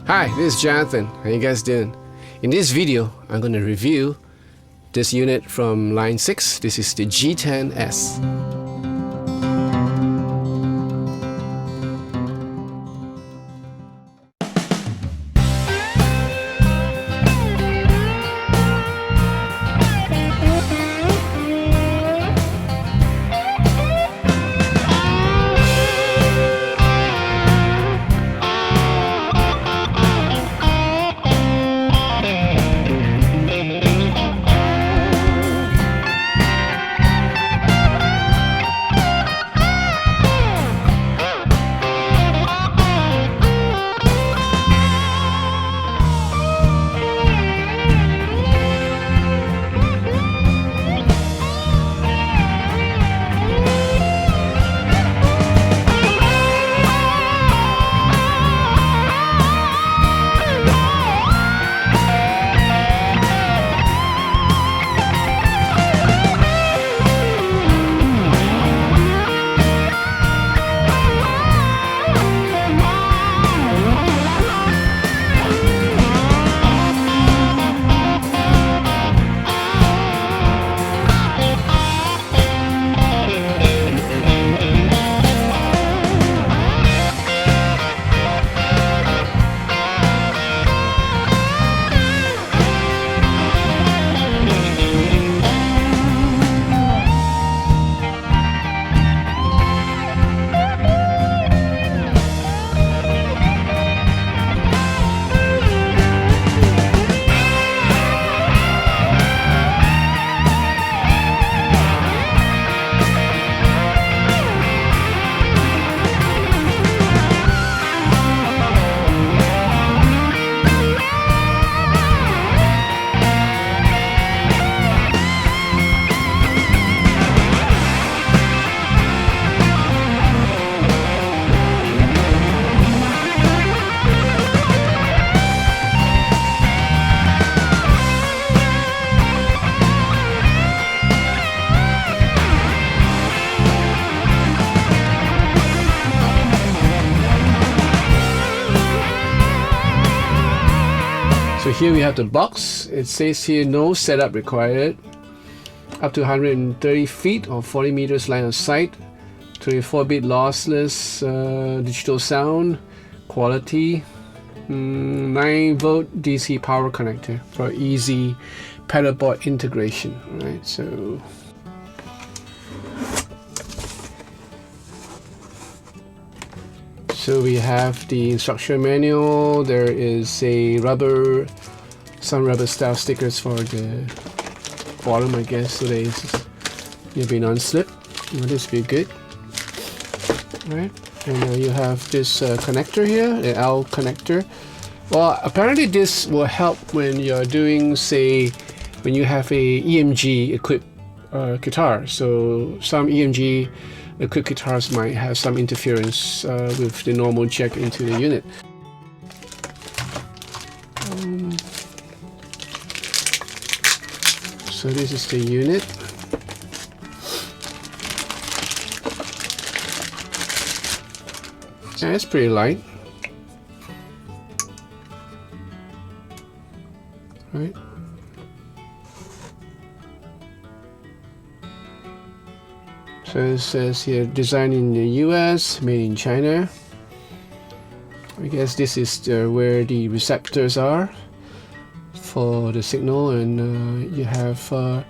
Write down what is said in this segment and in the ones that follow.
Hi, this is Jonathan. How you guys doing? In this video, I'm going to review this unit from line 6. This is the G10S. So here we have the box. It says here no setup required. Up to 130 feet or 40 meters line of sight. 24-bit lossless digital sound quality. 9-volt DC power connector for easy paddleboard integration. Right, so we have the instruction manual. There is some rubber style stickers for the bottom, I guess, so you'll be non-slip. This will be good. Right, and you have this connector here, the L connector. Well, apparently this will help when you're doing, say, when you have a EMG equipped guitar. So some EMG equipped guitars might have some interference with the normal jack into the unit. So this is the unit. Yeah, it's pretty light. Right. So it says here, designed in the US, made in China. I guess this is where the receptors are for the signal, and you have a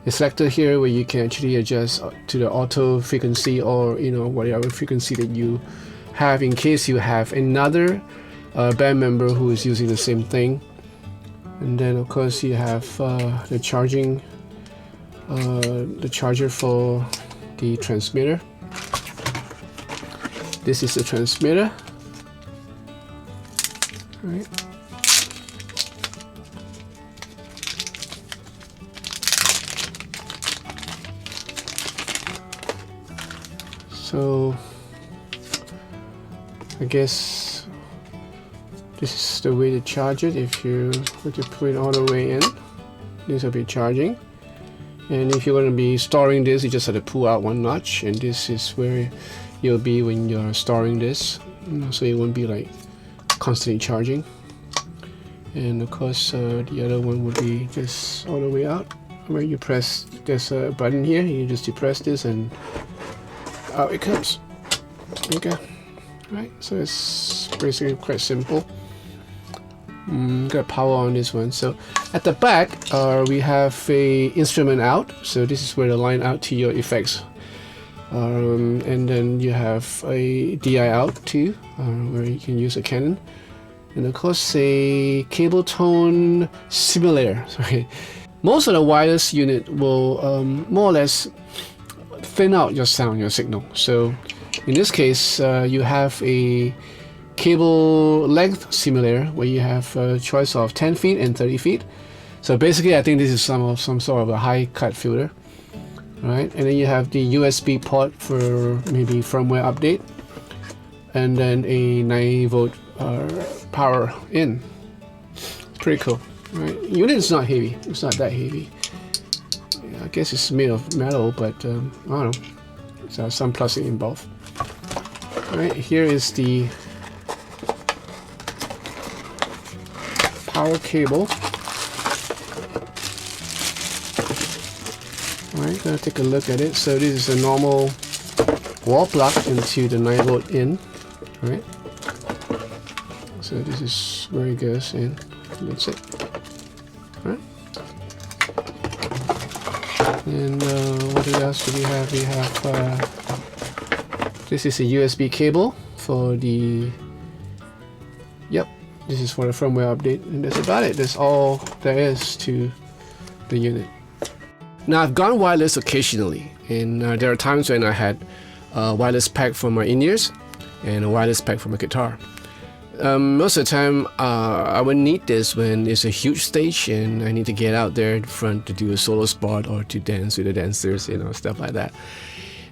selector here where you can actually adjust to the auto frequency, or whatever frequency that you have in case you have another band member who is using the same thing. And then of course you have the charger for the transmitter. This is the transmitter. Right. So I guess this is the way to charge it. If you were to put it all the way in, this will be charging. And if you're going to be storing this, you just have to pull out one notch, and this is where you'll be when you're storing this, so it won't be like constantly charging. And of course, the other one would be just all the way out, where you press. There's a button here. You just depress this, and out it comes. Okay, right. So it's basically quite simple. Got power on this one. So at the back, we have a instrument out. So this is where the line out to your effects. And then you have a DI out too, where you can use a Canon. And of course a cable tone simulator. Sorry. Most of the wireless unit will more or less thin out your sound, your signal. So in this case, you have a cable length simulator where you have a choice of 10 feet and 30 feet. So basically I think this is some sort of a high cut filter. Right, and then you have the USB port for maybe firmware update, and then a 9-volt power in. Pretty cool, right? Unit is not heavy. It's not that heavy. Yeah, I guess it's made of metal, but I don't know. There's some plastic involved. All right, here is the power cable. Alright, gonna take a look at it. So this is a normal wall plug into the 9-volt in. Alright. So this is where it goes in. That's it. Alright. And what else do we have? We have this is a USB cable for the. Yep, this is for the firmware update, and that's about it. That's all there is to the unit. Now I've gone wireless occasionally, and there are times when I had a wireless pack for my in-ears and a wireless pack for my guitar. Most of the time I would need this when it's a huge stage and I need to get out there in front to do a solo spot or to dance with the dancers, you know, stuff like that.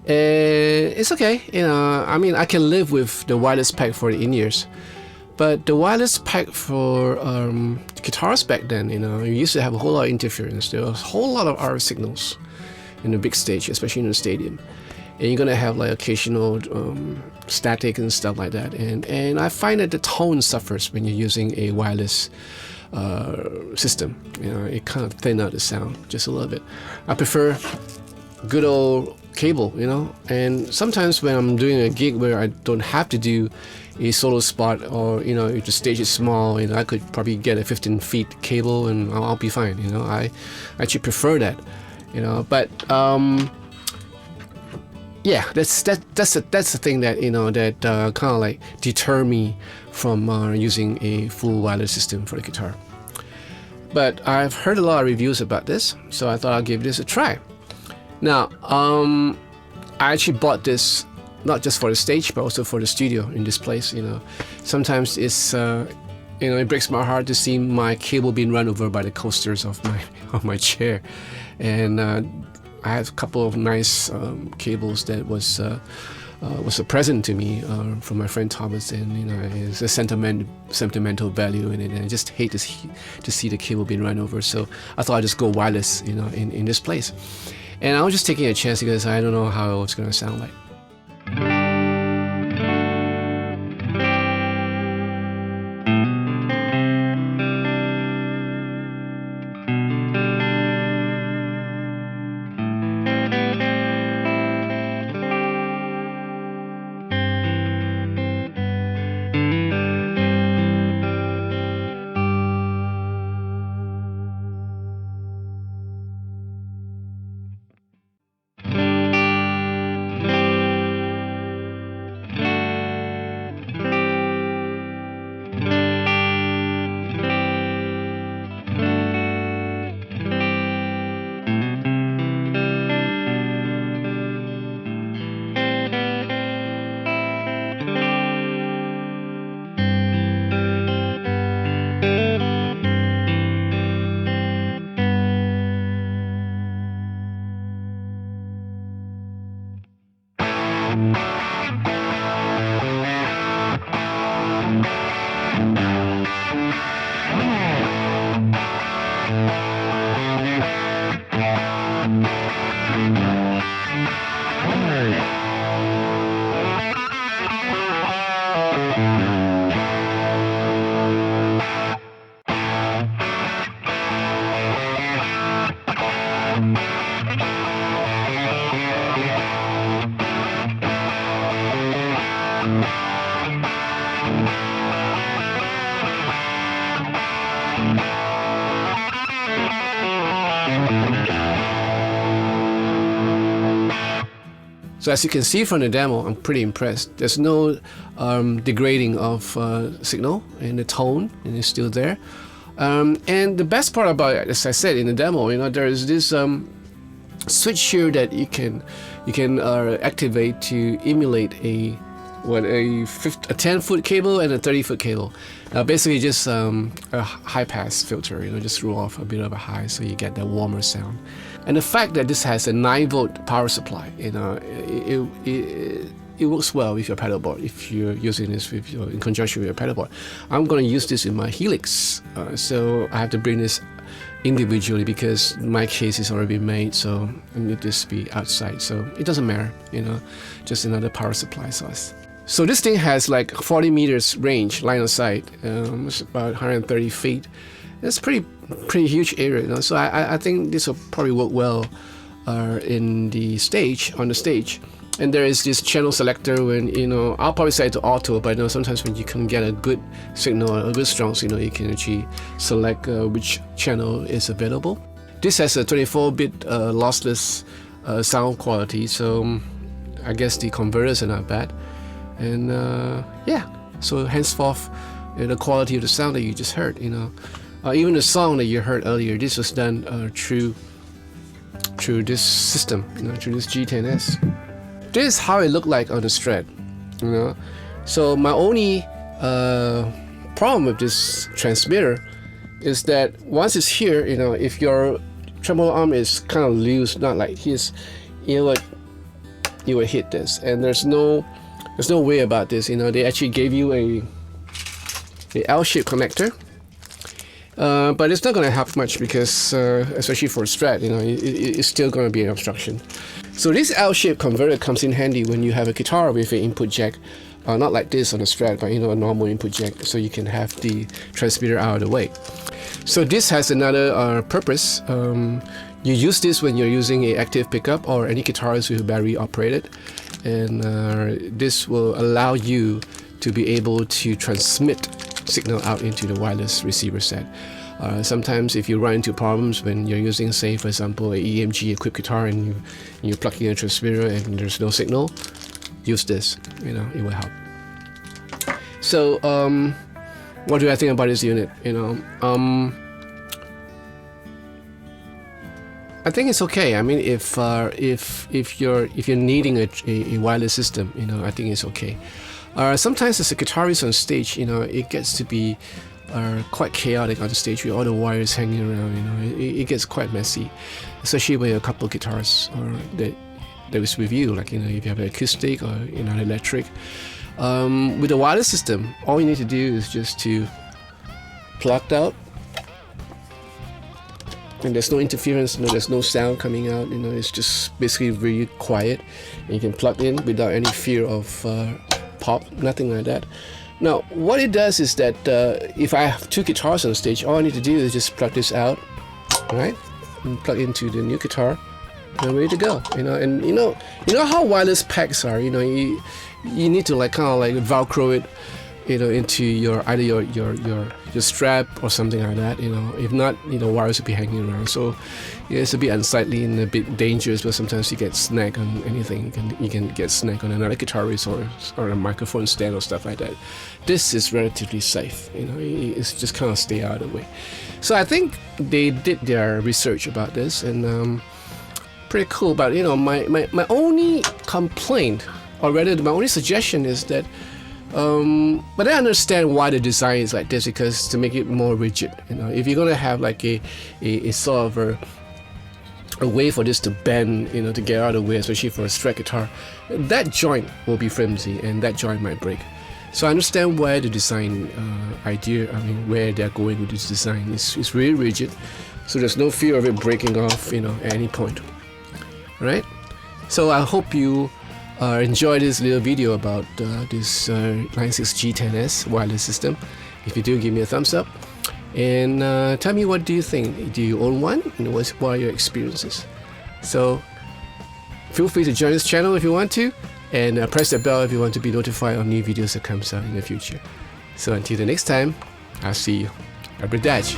And it's okay, you know, I mean I can live with the wireless pack for the in-ears. But the wireless pack for guitars back then, you know, you used to have a whole lot of interference. There was a whole lot of RF signals in the big stage, especially in the stadium. And you're gonna have like occasional static and stuff like that. And I find that the tone suffers when you're using a wireless system. You know, it kind of thin out the sound just a little bit. I prefer good old cable, you know. And sometimes when I'm doing a gig where I don't have to do a solo spot, or you know, if the stage is small, you know, I could probably get a 15 feet cable and I'll be fine, you know. I actually prefer that, you know. But yeah, that's the thing that, you know, that kind of like deter me from using a full wireless system for the guitar. But I've heard a lot of reviews about this, so I thought I'd give this a try. Now I actually bought this not just for the stage, but also for the studio in this place. You know, sometimes it's you know, it breaks my heart to see my cable being run over by the coasters of my chair, and I have a couple of nice cables that was a present to me from my friend Thomas, and you know, it's a sentimental value in it, and I just hate to see the cable being run over. So I thought I'd just go wireless, you know, in this place, and I was just taking a chance because I don't know how it's gonna sound like. So as you can see from the demo, I'm pretty impressed. There's no degrading of signal, and the tone and it's still there. And the best part about it, as I said in the demo, there is this switch here that you can activate to emulate a 10-foot cable and a 30-foot cable. Now basically just a high pass filter, just throw off a bit of a high so you get that warmer sound. And the fact that this has a 9-volt power supply, it works well with your pedal board if you're using this in conjunction with your pedal board. I'm going to use this in my Helix, so I have to bring this individually because my case is already made, so I need this to be outside. So it doesn't matter, just another power supply source. So this thing has like 40 meters range, line of sight. It's about 130 feet. It's pretty huge area, So I think this will probably work well on the stage. And there is this channel selector when, I'll probably set it to auto, but sometimes when you can get a good signal, a good strong signal, you can actually select which channel is available. This has a 24-bit lossless sound quality, so I guess the converters are not bad. And yeah, so henceforth, the quality of the sound that you just heard, even the song that you heard earlier, this was done through this system, through this G10S. This is how it looked like on the Strat, So my only problem with this transmitter is that once it's here, if your tremolo arm is kind of loose, not like his, you would hit this. And there's no way about this. They actually gave you a L-shaped connector, but it's not going to help much because, especially for a Strat, it's still going to be an obstruction. So this L-shaped converter comes in handy when you have a guitar with an input jack, not like this on a Strat, but a normal input jack, so you can have the transmitter out of the way. So this has another purpose. You use this when you're using an active pickup or any guitars with battery operated, and this will allow you to be able to transmit signal out into the wireless receiver set. Sometimes if you run into problems when you're using, say for example, an EMG equipped guitar and you plug in a transmitter and there's no signal, use this, it will help. So what do I think about this unit? I think it's okay. I mean, if you're needing a wireless system, I think it's okay. Sometimes as a guitarist on stage, it gets to be quite chaotic on the stage with all the wires hanging around. It gets quite messy, especially with a couple of guitars that is with you, like if you have an acoustic or an electric. With a wireless system, all you need to do is just to plug out, and there's no interference. There's no sound coming out. It's just basically really quiet, and you can plug in without any fear of pop, nothing like that. Now, what it does is that if I have two guitars on stage, all I need to do is just plug this out, right, and plug into the new guitar, and I'm ready to go. And you know how wireless packs are. You need to kind of Velcro it, into either your strap or something like that. If not, wires will be hanging around. So it's a bit unsightly and a bit dangerous. But sometimes you get snagged on anything. You can get snagged on another guitarist or a microphone stand or stuff like that. This is relatively safe. It's just kind of stay out of the way. So I think they did their research about this, and pretty cool. But my only complaint, or rather my only suggestion, is that but I understand why the design is like this, because to make it more rigid. If you're gonna have like a sort of a way for this to bend, to get out of the way, especially for a Strat guitar, that joint will be flimsy and that joint might break. So I understand why the design idea, where they're going with this design is really rigid, so there's no fear of it breaking off, at any point. Alright? So I hope you enjoy this little video about this Line 6 G10S wireless system. If you do, give me a thumbs up, and tell me, what do you think? Do you own one? And what are your experiences? So feel free to join this channel if you want to, and press the bell if you want to be notified on new videos that comes out in the future. So until the next time, I'll see you. Abridage.